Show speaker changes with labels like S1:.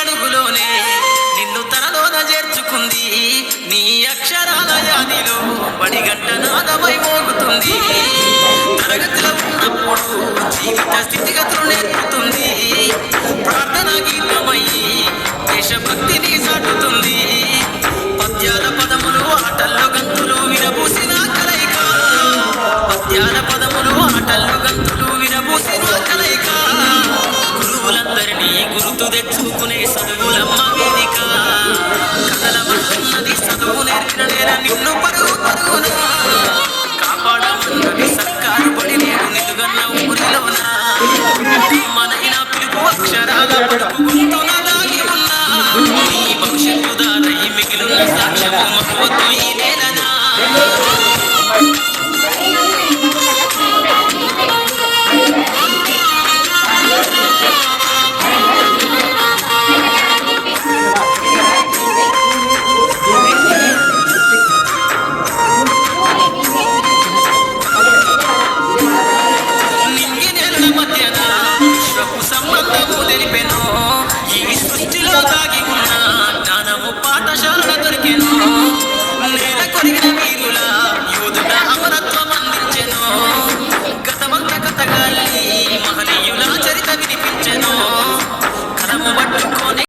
S1: అడుగులోనే నిన్ను తనలోన చేర్చుకుంది. నీ అక్షరాల యాదిలో పడిగట్ట నాదమై మోగుతుంది. తరగతిలో ఉన్నప్పుడు జీవిత స్థితిగతులు నేర్పుతుంది. ప్రార్థన గీతమయ్యి దేశభక్తిని సాటుతుంది. పద్యాల పదములు ఆటల్లో గంతులు విరబూసిన కలయిక. పద్యాల పదములు ఆటల్లో గంతులు విరబూసిన కలయిక. గురువులందరినీ గుర్తు తెచ్చుకునే చదువులమ్మ వేదిక. కదలమన్నది చదువు నేర్పిన నేల నిన్ను పరుగు పరుగున కాపాడమన్నది సర్కారు పడి నేడు నిలుగన్న ఊరిలోన. మనైన పిలుపు అక్షరాల పడుపు గుర్తున దాగి ఉన్నా. నీ భవిష్యత్తు దారై మిగిలిన సాక్ష్యము మహోద్దు ఈ నేలనా. సంబంధము తెలిపెను ఈ సృష్టిలో దాగి ఉన్న జ్ఞానము పాఠశాల దొరికెను. నేల కొరిగిన